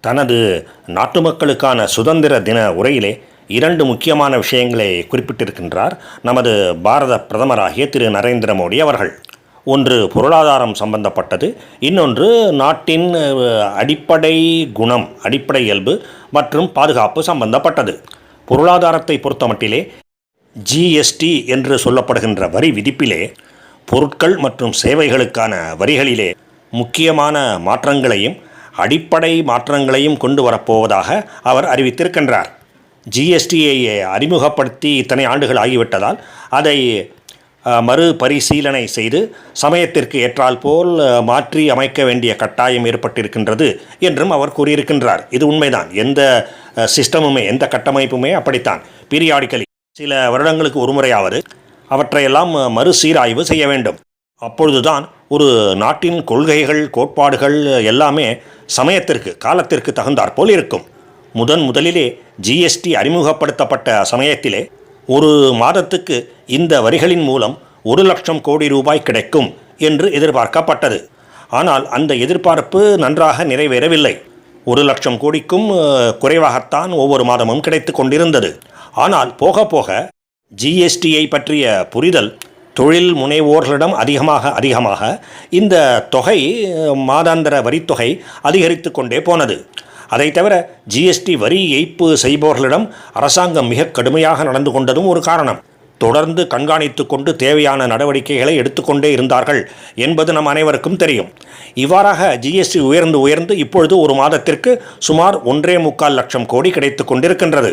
தனது நாட்டு மக்களுக்கான சுதந்திர தின உரையிலே இரண்டு முக்கியமான விஷயங்களை குறிப்பிட்டிருக்கின்றார் நமது பாரத பிரதமராகிய திரு நரேந்திர மோடி அவர்கள். ஒன்று பொருளாதாரம் சம்பந்தப்பட்டது, இன்னொன்று நாட்டின் அடிப்படை குணம், அடிப்படை இயல்பு மற்றும் பாதுகாப்பு சம்பந்தப்பட்டது. பொருளாதாரத்தை பொறுத்தமட்டிலே ஜிஎஸ்டி என்று சொல்லப்படுகின்ற வரி விதிப்பிலே பொருட்கள் மற்றும் சேவைகளுக்கான வரிகளிலே முக்கியமான மாற்றங்களையும் அடிப்படை மாற்றங்களையும் கொண்டு வரப்போவதாக அவர் அறிவித்திருக்கின்றார். ஜிஎஸ்டியை அறிமுகப்படுத்தி இத்தனை ஆண்டுகள் ஆகிவிட்டதால் அதை மறுபரிசீலனை செய்து சமயத்திற்கு ஏற்றால் போல் மாற்றி அமைக்க வேண்டிய கட்டாயம் ஏற்பட்டிருக்கின்றது என்றும் அவர் கூறியிருக்கின்றார். இது உண்மைதான். எந்த சிஸ்டமுமே, எந்த கட்டமைப்புமே அப்படித்தான். பீரியாடிக்கலி சில வருடங்களுக்கு ஒரு முறையாவது அவற்றையெல்லாம் மறுசீராய்வு செய்ய வேண்டும். அப்பொழுதுதான் ஒரு நாட்டின் கொள்கைகள், கோட்பாடுகள் எல்லாமே சமயத்திற்கு, காலத்திற்கு தகுந்தாற்போல் இருக்கும். முதலிலே ஜிஎஸ்டி அறிமுகப்படுத்தப்பட்ட சமயத்திலே ஒரு மாதத்துக்கு இந்த வரிகளின் மூலம் 1,00,000 கோடி ரூபாய் கிடைக்கும் என்று எதிர்பார்க்கப்பட்டது. ஆனால் அந்த எதிர்பார்ப்பு நன்றாக நிறைவேறவில்லை. 1,00,000 கோடிக்கும் குறைவாகத்தான் ஒவ்வொரு மாதமும் கிடைத்து கொண்டிருந்தது. ஆனால் போக போக ஜிஎஸ்டியை பற்றிய புரிதல் தொழில் முனைவோர்களிடம் அதிகமாக இந்த தொகை, மாதாந்திர வரித்தொகை அதிகரித்து கொண்டே போனது. அதை தவிர ஜிஎஸ்டி வரி ஏய்ப்பு செய்பவர்களிடம் அரசாங்கம் மிக கடுமையாக நடந்து கொண்டதும் ஒரு காரணம். தொடர்ந்து கண்காணித்து கொண்டு தேவையான நடவடிக்கைகளை எடுத்துக்கொண்டே இருந்தார்கள் என்பது நம் அனைவருக்கும் தெரியும். இவ்வாறாக ஜிஎஸ்டி உயர்ந்து இப்பொழுது ஒரு மாதத்திற்கு சுமார் 1.25 லட்சம் கோடி கிடைத்து கொண்டிருக்கின்றது.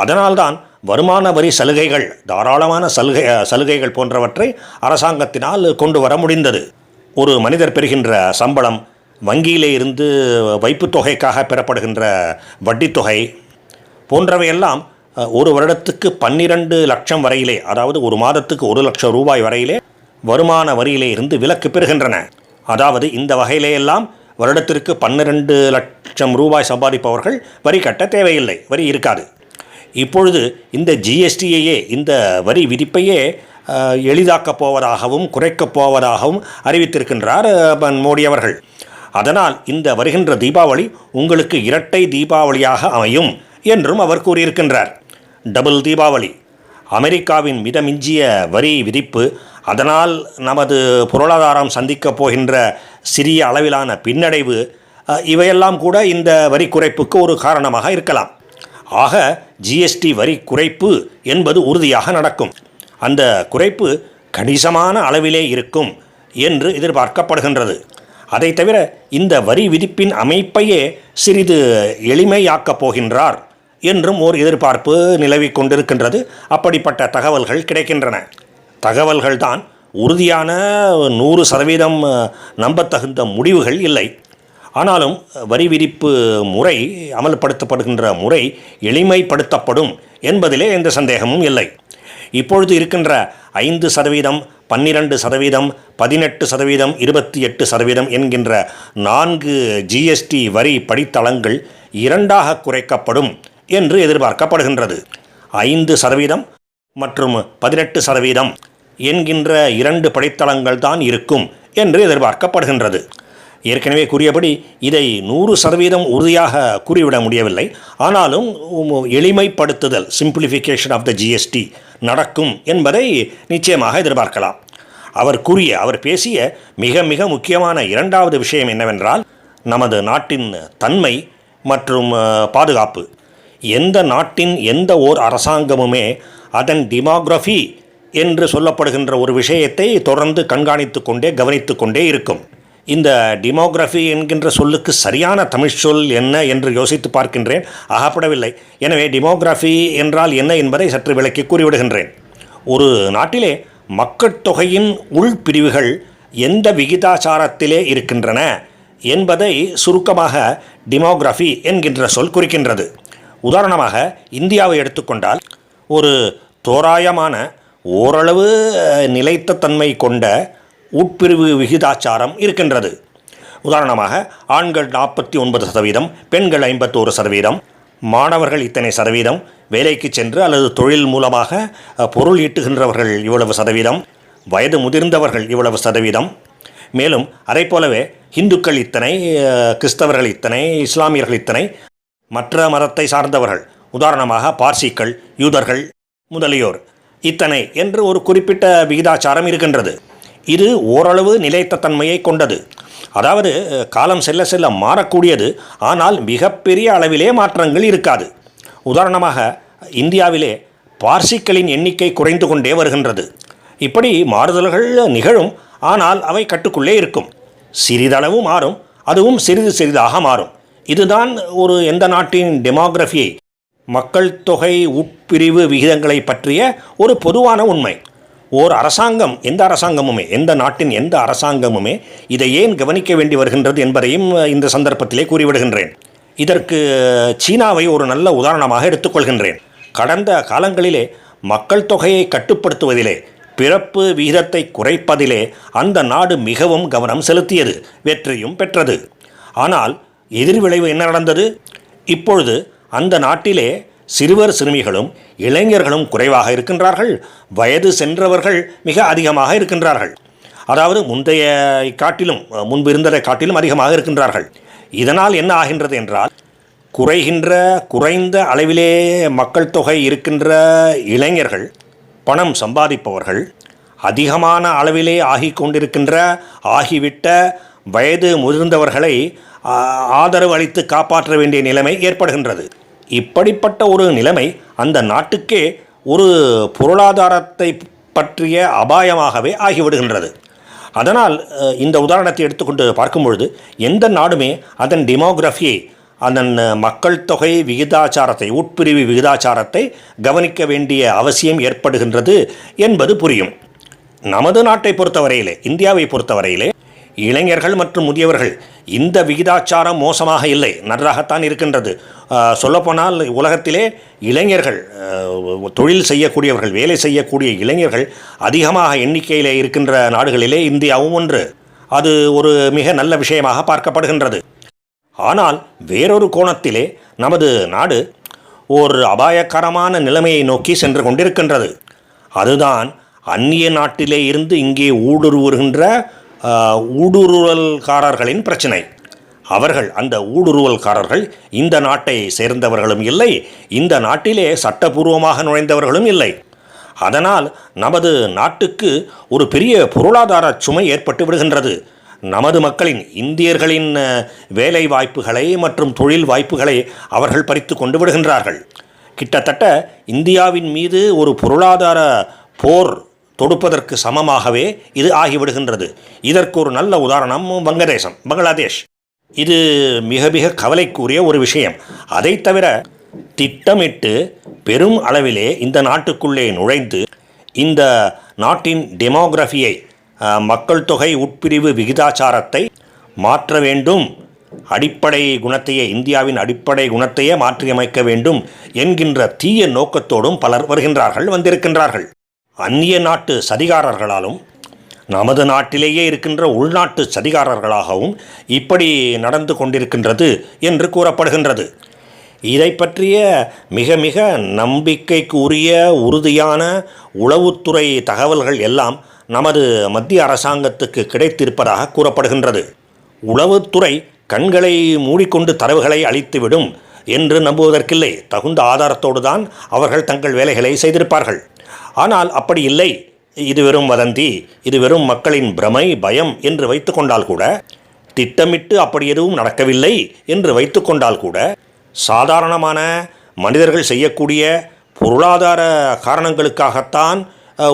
அதனால்தான் வருமான வரி சலுகைகள், தாராளமான சலுகைகள் போன்றவற்றை அரசாங்கத்தினால் கொண்டு வர முடிந்தது. ஒரு மனிதர் பெறுகின்ற சம்பளம், வங்கியிலே இருந்து வைப்புத் தொகைக்காக பெறப்படுகின்ற வட்டித்தொகை போன்றவையெல்லாம் ஒரு வருடத்துக்கு 12 லட்சம் வரையிலே, அதாவது ஒரு மாதத்துக்கு 1 லட்சம் ரூபாய் வரையிலே வருமான வரியிலே இருந்து விலக்கு பெறுகின்றன. அதாவது இந்த வகையிலேயெல்லாம் வருடத்திற்கு 12 லட்சம் ரூபாய் சம்பாதிப்பவர்கள் வரி கட்ட தேவையில்லை, வரி இருக்காது. இப்பொழுது இந்த ஜிஎஸ்டியையே, இந்த வரி விதிப்பையே எளிதாக்கப் போவதாகவும் குறைக்கப் போவதாகவும் அறிவித்திருக்கின்றார் மோடி அவர்கள். அதனால் இந்த வருகின்ற தீபாவளி உங்களுக்கு இரட்டை தீபாவளியாக அமையும் என்றும் அவர் கூறியிருக்கின்றார். டபுள் தீபாவளி. அமெரிக்காவின் மிதமிஞ்சிய வரி விதிப்பு, அதனால் நமது பொருளாதாரம் சந்திக்கப் போகின்ற சிறிய அளவிலான பின்னடைவு, இவையெல்லாம் கூட இந்த வரி குறைப்புக்கு ஒரு காரணமாக இருக்கலாம். ஆக ஜிஎஸ்டி வரி குறைப்பு என்பது உறுதியாக நடக்கும். அந்த குறைப்பு கணிசமான அளவிலே இருக்கும் என்று எதிர்பார்க்கப்படுகின்றது. அதை தவிர இந்த வரி விதிப்பின் அமைப்பையே சிறிது எளிமையாக்கப் போகின்றார் என்றும் ஓர் எதிர்பார்ப்பு நிலவி கொண்டிருக்கின்றது. அப்படிப்பட்ட தகவல்கள் கிடைக்கின்றன. தகவல்கள்தான், உறுதியான 100% நம்பத்தகுந்த முடிவுகள் இல்லை. ஆனாலும் வரி விதிப்பு முறை, அமல்படுத்தப்படுகின்ற முறை எளிமைப்படுத்தப்படும் என்பதிலே எந்த சந்தேகமும் இல்லை. இப்பொழுது இருக்கின்ற 5%, 12%, 18%, 28% என்கின்ற 4 ஜிஎஸ்டி வரி படித்தளங்கள் 2ஆக குறைக்கப்படும் என்று எதிர்பார்க்கப்படுகின்றது. 5% மற்றும் 18% என்கின்ற 2 படித்தளங்கள் தான் இருக்கும் என்று எதிர்பார்க்கப்படுகின்றது. ஏற்கனவே கூறியபடி இதை 100% உறுதியாக கூறிவிட முடியவில்லை. ஆனாலும் எளிமைப்படுத்துதல், சிம்பிளிஃபிகேஷன் ஆஃப் த ஜிஎஸ்டி நடக்கும் என்பதை நிச்சயமாக எதிர்பார்க்கலாம். அவர் பேசிய மிக மிக முக்கியமான 2வது விஷயம் என்னவென்றால், நமது நாட்டின் தன்மை மற்றும் பாதுகாப்பு. எந்த நாட்டின் எந்த ஓர் அரசாங்கமுமே அதன் டெமோகிராஃபி என்று சொல்லப்படுகின்ற ஒரு விஷயத்தை தொடர்ந்து கண்காணித்து கொண்டே, கவனித்து கொண்டே இருக்கும். இந்த டெமோகிராஃபி என்கின்ற சொல்லுக்கு சரியான தமிழ் சொல் என்ன என்று யோசித்து பார்க்கின்றேன், அகப்படவில்லை. எனவே டெமோகிராஃபி என்றால் என்ன என்பதை சற்று விளக்கி கூறிவிடுகின்றேன். ஒரு நாட்டிலே மக்கட்தொகையின் உள்பிரிவுகள் எந்த விகிதாச்சாரத்திலே இருக்கின்றன என்பதை சுருக்கமாக டெமோகிராஃபி என்கின்ற சொல் குறிக்கின்றது. உதாரணமாக இந்தியாவை எடுத்துக்கொண்டால் ஒரு தோராயமான, ஓரளவு நிலைத்த தன்மை கொண்ட உட்பிரிவு விகிதாச்சாரம் இருக்கின்றது. உதாரணமாக ஆண்கள் 49%, பெண்கள் 51%, மாணவர்கள் இத்தனை சதவீதம், வேலைக்கு சென்று அல்லது தொழில் மூலமாக பொருள் ஈட்டுகின்றவர்கள் இவ்வளவு சதவீதம், வயது முதிர்ந்தவர்கள் இவ்வளவு சதவீதம், மேலும் அதை போலவே இந்துக்கள் இத்தனை, கிறிஸ்தவர்கள் இத்தனை, இஸ்லாமியர்கள் இத்தனை, மற்ற மதத்தை சார்ந்தவர்கள் உதாரணமாக பார்சிக்கள், யூதர்கள் முதலியோர் இத்தனை என்று ஒரு குறிப்பிட்ட விகிதாச்சாரம் இருக்கின்றது. இது ஓரளவு நிலைத்த தன்மையை கொண்டது. அதாவது காலம் செல்ல செல்ல மாறக்கூடியது, ஆனால் மிகப்பெரிய அளவிலே மாற்றங்கள் இருக்காது. உதாரணமாக இந்தியாவிலே பார்சிக்களின் எண்ணிக்கை குறைந்து கொண்டே வருகின்றது. இப்படி மாறுதல்கள் நிகழும், ஆனால் அவை கட்டுக்குள்ளே இருக்கும். சிறிதளவு மாறும், அதுவும் சிறிது சிறிதாக மாறும். இதுதான் ஒரு எந்த நாட்டின் டெமோகிராஃபியை, மக்கள் தொகை உட்பிரிவு விகிதங்களை பற்றிய ஒரு பொதுவான உண்மை. ஓர் அரசாங்கம், எந்த நாட்டின் எந்த அரசாங்கமுமே இதை ஏன் கவனிக்க வேண்டி வருகின்றது என்பதையும் இந்த சந்தர்ப்பத்திலே கூறிவிடுகின்றேன். இதற்கு சீனாவை ஒரு நல்ல உதாரணமாக எடுத்துக்கொள்கின்றேன். கடந்த காலங்களிலே மக்கள் தொகையை கட்டுப்படுத்துவதிலே, பிறப்பு விகிதத்தை குறைப்பதிலே அந்த நாடு மிகவும் கவனம் செலுத்தியது, வெற்றியும் பெற்றது. ஆனால் எதிர்விளைவு என்ன நடந்தது? இப்பொழுது அந்த நாட்டிலே சிறுவர் சிறுமிகளும் இளைஞர்களும் குறைவாக இருக்கின்றார்கள், வயது சென்றவர்கள் மிக அதிகமாக இருக்கின்றார்கள். அதாவது முன்பு இருந்ததை காட்டிலும் அதிகமாக இருக்கின்றார்கள். இதனால் என்ன ஆகின்றது என்றால், குறைந்த அளவிலே மக்கள் தொகை இருக்கின்ற இளைஞர்கள், பணம் சம்பாதிப்பவர்கள், அதிகமான அளவிலே ஆகிவிட்ட வயது முதிர்ந்தவர்களை ஆதரவு அளித்து காப்பாற்ற வேண்டிய நிலைமை ஏற்படுகின்றது. இப்படிப்பட்ட ஒரு நிலைமை அந்த நாட்டுக்கே ஒரு பொருளாதாரத்தை பற்றிய அபாயமாகவே ஆகிவிடுகின்றது. அதனால் இந்த உதாரணத்தை எடுத்துக்கொண்டு பார்க்கும் பொழுது எந்த நாடுமே அதன் டெமோகிராஃபியை, அதன் மக்கள் தொகை விகிதாச்சாரத்தை, உட்பிரிவு விகிதாச்சாரத்தை கவனிக்க வேண்டிய அவசியம் ஏற்படுகின்றது என்பது புரியும். நமது நாட்டை பொறுத்தவரையிலே, இந்தியாவை பொறுத்தவரையிலே இளைஞர்கள் மற்றும் முதியவர்கள் இந்த விகிதாச்சாரம் மோசமாக இல்லை, நன்றாகத்தான் இருக்கின்றது. சொல்லப்போனால் உலகத்திலே இளைஞர்கள், தொழில் செய்யக்கூடியவர்கள், வேலை செய்யக்கூடிய இளைஞர்கள் அதிகமாக எண்ணிக்கையில் இருக்கின்ற நாடுகளிலே இந்தியாவும் ஒன்று. அது ஒரு மிக நல்ல விஷயமாக பார்க்கப்படுகின்றது. ஆனால் வேறொரு கோணத்திலே நமது நாடு ஒரு அபாயகரமான நிலைமையை நோக்கி சென்று கொண்டிருக்கின்றது. அதுதான் அந்நிய நாட்டிலே இருந்து இங்கே ஊடுருவுகின்ற ஊடுருவல்காரர்களின் பிரச்சனை. அந்த ஊடுருவல்காரர்கள் இந்த நாட்டை சேர்ந்தவர்களும் இல்லை, இந்த நாட்டிலே சட்டபூர்வமாக நுழைந்தவர்களும் இல்லை. அதனால் நமது நாட்டுக்கு ஒரு பெரிய பொருளாதார சுமை ஏற்பட்டு விடுகின்றது. நமது மக்களின், இந்தியர்களின் வேலை வாய்ப்புகளை மற்றும் தொழில் வாய்ப்புகளை அவர்கள் பறித்து கொண்டு விடுகின்றார்கள். கிட்டத்தட்ட இந்தியாவின் மீது ஒரு பொருளாதார போர் தொடுப்பதற்கு சமமாகவே இது ஆகிவிடுகின்றது. இதற்கு ஒரு நல்ல உதாரணம் பங்களாதேஷ். இது மிக மிக கவலைக்குரிய ஒரு விஷயம். அதை தவிர திட்டமிட்டு பெரும் அளவிலே இந்த நாட்டுக்குள்ளே நுழைந்து இந்த நாட்டின் டெமோகிராஃபியை, மக்கள் தொகை உட்பிரிவு விகிதாச்சாரத்தை மாற்ற வேண்டும், இந்தியாவின் அடிப்படை குணத்தையே மாற்றியமைக்க வேண்டும் என்கின்ற தீய நோக்கத்தோடும் பலர் வந்திருக்கின்றார்கள். அந்நிய நாட்டு சதிகாரர்களாலும் நமது நாட்டிலேயே இருக்கின்ற உள்நாட்டு சதிகாரர்களாகவும் இப்படி நடந்து கொண்டிருக்கின்றது என்று கூறப்படுகின்றது. இதை பற்றிய மிக மிக நம்பிக்கைக்கு உரிய உறுதியான உளவுத்துறை தகவல்கள் எல்லாம் நமது மத்திய அரசாங்கத்துக்கு கிடைத்திருப்பதாக கூறப்படுகின்றது. உளவுத்துறை கண்களை மூடிக்கொண்டு தரவுகளை அளித்துவிடும் என்று நம்புவதற்கில்லை. தகுந்த ஆதாரத்தோடு தான் அவர்கள் தங்கள் வேலைகளை செய்திருப்பார்கள். ஆனால் அப்படி இல்லை. இது வெறும் வதந்தி, இது வெறும் மக்களின் பிரமை, பயம் என்று வைத்துக்கொண்டால் கூட, திட்டமிட்டு அப்படி எதுவும் நடக்கவில்லை என்று வைத்துக்கொண்டால் கூட, சாதாரணமான மனிதர்கள் செய்யக்கூடிய பொருளாதார காரணங்களுக்காகத்தான்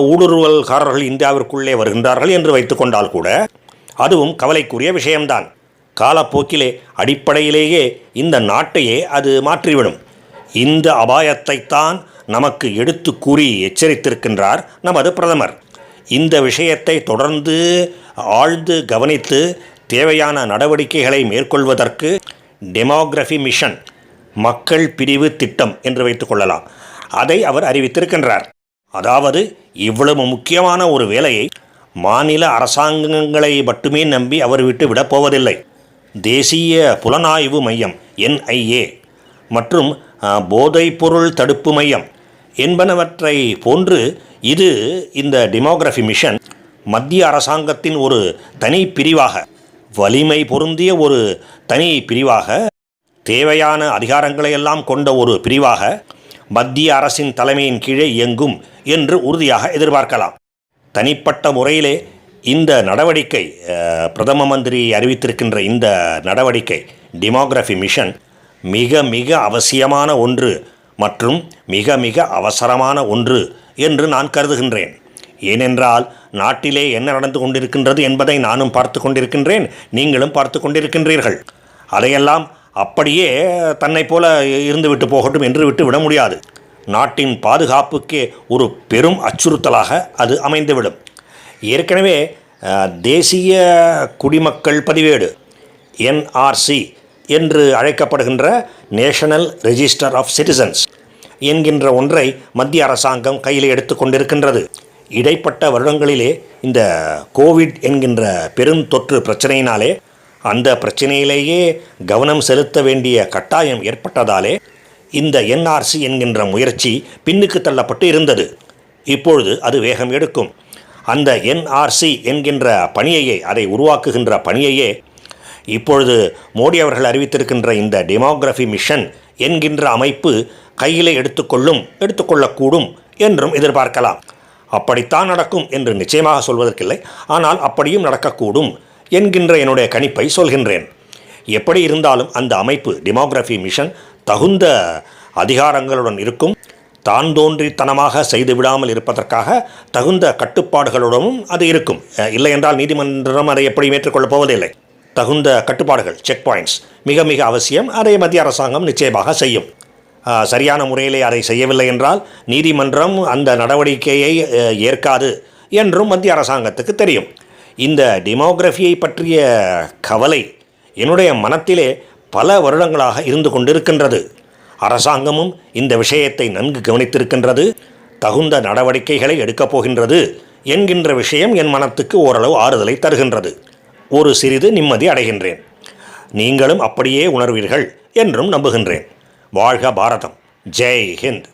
ஊடுருவல்காரர்கள் இந்தியாவிற்குள்ளே வருகின்றார்கள் என்று வைத்துக்கொண்டால் கூட, அதுவும் கவலைக்குரிய விஷயம்தான். காலப்போக்கிலே அடிப்படையிலேயே இந்த நாட்டையே அது மாற்றிவிடும். இந்த அபாயத்தைத்தான் நமக்கு எடுத்து கூறி எச்சரித்திருக்கின்றார் நமது பிரதமர். இந்த விஷயத்தை தொடர்ந்து ஆழ்ந்து கவனித்து தேவையான நடவடிக்கைகளை மேற்கொள்வதற்கு டெமோகிராஃபி மிஷன், மக்கள் பிரிவு திட்டம் என்று வைத்துக்கொள்ளலாம், அதை அவர் அறிவித்திருக்கின்றார். அதாவது இவ்வளவு முக்கியமான ஒரு வேலையை மாநில அரசாங்கங்களை மட்டுமே நம்பி அவர் விட்டு விடப்போவதில்லை. தேசிய புலனாய்வு மையம் NIA மற்றும் போதைப்பொருள் தடுப்பு மையம் என்பனவற்றை போன்று இந்த டெமோகிராஃபி மிஷன் மத்திய அரசாங்கத்தின் ஒரு தனி பிரிவாக, வலிமை பொருந்திய ஒரு தனி பிரிவாக, தேவையான அதிகாரங்களை எல்லாம் கொண்ட ஒரு பிரிவாக மத்திய அரசின் தலைமையின் கீழே இயங்கும் என்று உறுதியாக எதிர்பார்க்கலாம். தனிப்பட்ட முறையிலே இந்த நடவடிக்கை, பிரதம மந்திரி அறிவித்திருக்கின்ற இந்த நடவடிக்கை டெமோகிராஃபி மிஷன் மிக மிக அவசியமான ஒன்று மற்றும் மிக மிக அவசரமான ஒன்று என்று நான் கருதுகின்றேன். ஏனென்றால் நாட்டிலே என்ன நடந்து கொண்டிருக்கின்றது என்பதை நானும் பார்த்து கொண்டிருக்கின்றேன், நீங்களும் பார்த்து கொண்டிருக்கின்றீர்கள். அதையெல்லாம் அப்படியே தன்னை போல இருந்துவிட்டு போகட்டும் என்று விட்டு விட முடியாது. நாட்டின் பாதுகாப்புக்கே ஒரு பெரும் அச்சுறுத்தலாக அது அமைந்துவிடும். ஏற்கனவே தேசிய குடிமக்கள் பதிவேடு என்ஆர்சி என்று அழைக்கப்படுகின்ற நேஷனல் ரெஜிஸ்டர் ஆஃப் சிட்டிசன்ஸ் என்கின்ற ஒன்றை மத்திய அரசாங்கம் கையில் எடுத்து கொண்டிருக்கின்றது. இடைப்பட்ட வருடங்களிலே இந்த கோவிட் என்கின்ற பெருந்தொற்று பிரச்சனையினாலே அந்த பிரச்சனையிலேயே கவனம் செலுத்த வேண்டிய கட்டாயம் ஏற்பட்டதாலே இந்த என்ஆர்சி என்கின்ற முயற்சி பின்னுக்கு தள்ளப்பட்டு இருந்தது. இப்பொழுது அது வேகம் எடுக்கும். அந்த என்ஆர்சி என்கின்ற பணியையே, அதை உருவாக்குகின்ற பணியையே இப்பொழுது மோடி அவர்கள் அறிவித்திருக்கின்ற இந்த டெமோகிராஃபி மிஷன் என்கின்ற அமைப்பு கையிலே எடுத்துக்கொள்ளக்கூடும் என்றும் எதிர்பார்க்கலாம். அப்படித்தான் நடக்கும் என்று நிச்சயமாக சொல்வதற்கில்லை, ஆனால் அப்படியும் நடக்கக்கூடும் என்கின்ற என்னுடைய கணிப்பை சொல்கின்றேன். எப்படி இருந்தாலும் அந்த அமைப்பு டெமோகிராஃபி மிஷன் தகுந்த அதிகாரங்களுடன் இருக்கும். தான் தோன்றித்தனமாக செய்து விடாமல் இருப்பதற்காக தகுந்த கட்டுப்பாடுகளுடனும் அது இருக்கும். இல்லை என்றால் நீதிமன்றம் அதை எப்படியும் ஏற்றுக்கொள்ளப் போவதில்லை. தகுந்த கட்டுப்பாடுகள், செக் பாயிண்ட்ஸ் மிக மிக அவசியம். அதை மத்திய அரசாங்கம் நிச்சயமாக செய்யும். சரியான முறையிலே அதை செய்யவில்லை என்றால் நீதிமன்றம் அந்த நடவடிக்கையை ஏற்காது என்றும் மத்திய அரசாங்கத்துக்கு தெரியும். இந்த டெமோகிராஃபியை பற்றிய கவலை என்னுடைய மனத்திலே பல வருடங்களாக இருந்து கொண்டிருக்கின்றது. அரசாங்கமும் இந்த விஷயத்தை நன்கு கவனித்திருக்கின்றது, தகுந்த நடவடிக்கைகளை எடுக்கப் போகின்றது என்கின்ற விஷயம் என் மனத்துக்கு ஓரளவு ஆறுதலை தருகின்றது. ஒரு சிறிது நிம்மதி அடைகின்றேன். நீங்களும் அப்படியே உணர்வீர்கள் என்றும் நம்புகின்றேன். வாழ்க பாரதம். ஜெய் ஹிந்த்.